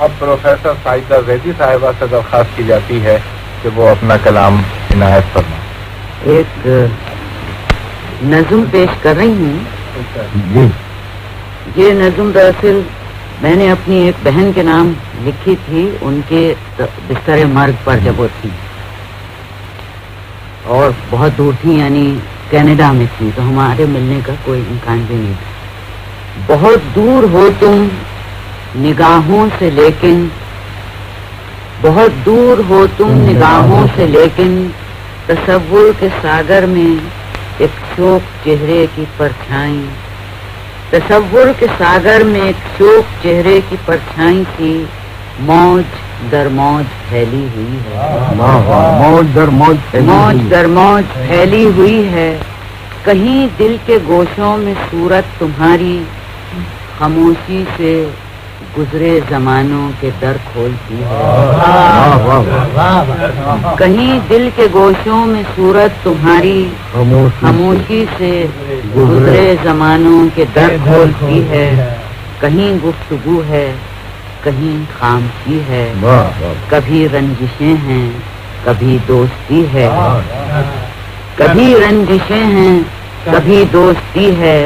اب پروفیسر سائدہ زیدی صاحبہ سے درخواست کی جاتی ہے کہ وہ اپنا کلام عنایت فرمائیں۔ ایک نظم پیش کر رہی ہوں جی۔ یہ نظم دراصل میں نے اپنی ایک بہن کے نام لکھی تھی، ان کے بستر مرگ پر جب وہ تھی اور بہت دور تھی، یعنی کینیڈا میں تھی، تو ہمارے ملنے کا کوئی امکان بھی نہیں تھا۔ بہت دور ہو تم نگاہوں سے لیکن، بہت دور ہو تم نگاہوں سے لیکن، تصور کے ساگر میں ایک شوق چہرے کی پرچھائی، تصور کے ساگر میں ایک شوق چہرے کی پرچھائی سی موج در موج پھیلی ہوئی ہے، موج در موج موج در موج پھیلی ہوئی ہے، کہیں دل کے گوشوں میں صورت تمہاری خاموشی سے گزرے زمانوں کے در کھولتی ہے، کہیں دل کے گوشوں میں صورت تمہاری خاموشی سے گزرے زمانوں کے در کھولتی ہے، کہیں گفتگو ہے کہیں خاموشی ہے، کبھی رنجشیں ہیں کبھی دوستی ہے، کبھی رنجشیں ہیں کبھی دوستی ہے،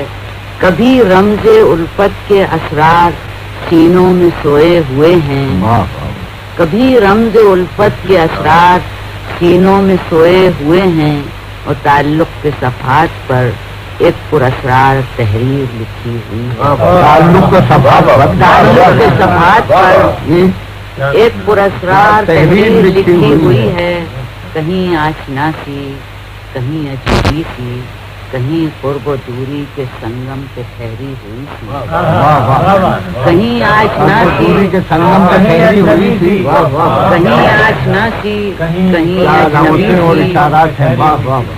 کبھی رمز الفت کے اسرار سینوں میں سوئے ہوئے ہیں، کبھی رمز الفت کے اسرار سینوں میں سوئے ہوئے ہیں، اور تعلق کے صفحات پر ایک پراسرار تحریر لکھی ہوئی ہے، تعلق کے صفحات پر ایک پراسرار تحریر لکھی ہوئی ہے، کہیں آشنا سی کہیں عجیبی سی، کہیں قرب و دوری کے سنگم پہ ٹھہری ہوئی تھی، کہیں آشنا سی کے سنگم پہ ٹھہری ہوئی تھی، کہیں آشنا سی کہیں اجنبی سی،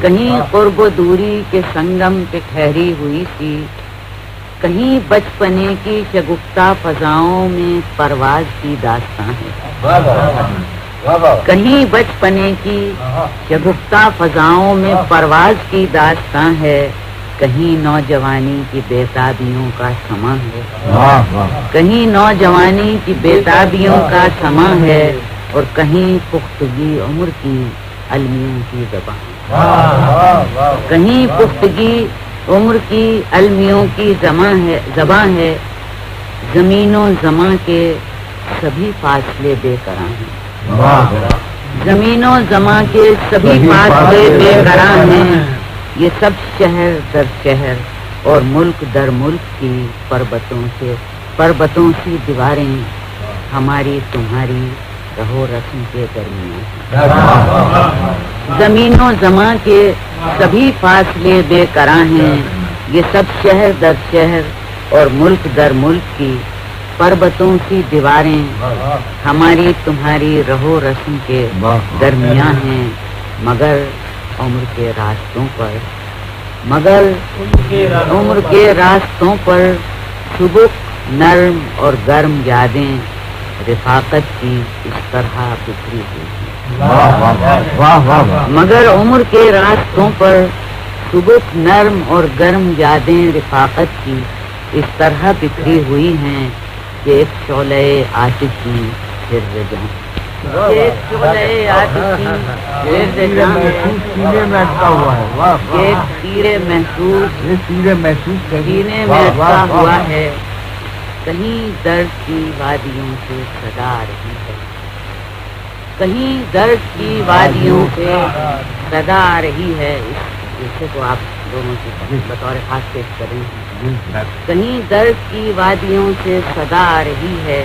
کہیں قرب و دوری کے سنگم پہ ٹھہری ہوئی تھی، کہیں بچپنے کی شگفتہ فضاؤں میں پرواز کی داستان ہے، کہیں بچپنے کی شگفتہ فضاؤں میں پرواز کی داستان ہے، کہیں نوجوانی کی بےتابیوں کا سماں ہے، کہیں نوجوانی کی بےتابیوں کا سماں ہے، اور کہیں پختگی عمر کی المیوں کی زبان، کہیں پختگی عمر کی المیوں کی زبان ہے، زمین و زماں کے سبھی فاصلے بے قرار ہیں، زمین و زماں کے سبھی فاصلے بے قرار ہیں، یہ سب شہر در شہر اور ملک در ملک کی پربتوں سی دیواریں ہماری تمہاری رہو رسم کے درمیان، زمین و زماں کے سبھی فاصلے بے قرار ہیں، یہ سب شہر در شہر اور ملک در ملک کی پربتوں سی دیواریں ہماری تمہاری رہو رسم کے درمیان ہیں، مگر عمر کے راستوں پر سبک نرم اور گرم یادیں رفاقت کی اس طرح بکھری ہوئی، مگر عمر کے راستوں پر سبک نرم اور گرم یادیں رفاقت کی اس طرح بکھری ہوئی ہیں، کہ ایک شعلہ عاشق کی سر جان، ایک شعلہ عاشق کی سر جان، سینے میں اٹکا ہوا ہے، ایک تیر محسوس سینے محسوس سینے میں اٹکا ہوا ہے، کہیں درد کی وادیوں سے صدا آ رہی ہے، کہیں درد کی وادیوں سے صدا آ رہی ہے، اسے تو آپ دونوں سے بطور خاص پیش کر رہے ہیں، کہیں درد کی وادیوں سے صدا آ رہی ہے،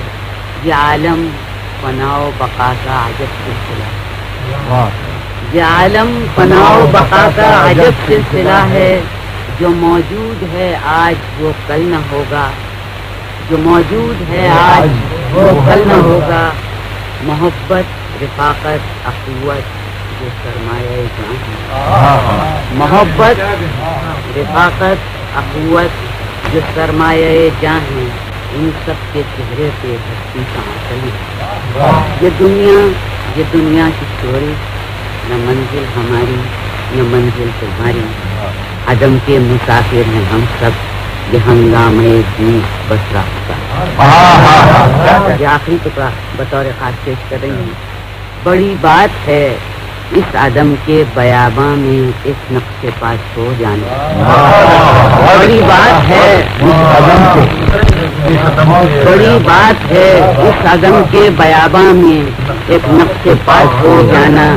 یہ عالم فنا و بقا کا عجب سلسلہ، یہ عالم فنا و بقا کا عجب سلسلہ ہے، جو موجود ہے آج وہ کل نہ ہوگا، جو موجود ہے آج وہ کل نہ ہوگا، محبت رفاقت اخوت جو سرمایہ جان ہے، محبت رفاقت اخوت جو سرمایہ جان ہے، ان سب کے چہرے پہ ہستی کا آنچل ہے، یہ دنیا کی چوری، نہ منزل ہماری نہ منزل تمہاری، عدم کے مسافر ہیں ہم سب، یہ ہنگامے دوست بس راستہ. یہ آخری ٹکڑا بطور خاص پیش کر رہی ہوں. بڑی بات ہے اس عدم کے بیاباں میں ایک نقش پاس ہو جانا. بڑی بات ہے بڑی بات ہے اس عدم کے بیاباں میں ایک نقش پاس ہو جانا.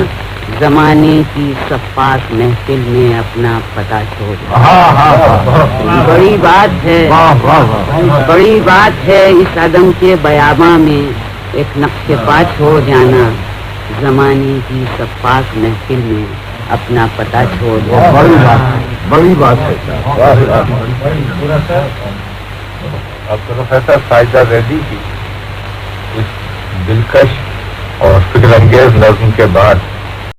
زمانے کی صفات محفل میں اپنا پتہ چھوڑ. بڑی بات ہے اس عدم کے بیاباں میں ایک نقش پاس ہو جانا. زمانے کی صفات محفل میں اپنا پتہ چھوڑ. بڑی بات ہے. اب پروفیسر ساجدہ ریڈی کی اس دلکش اور فکر انگیز نظم کے بعد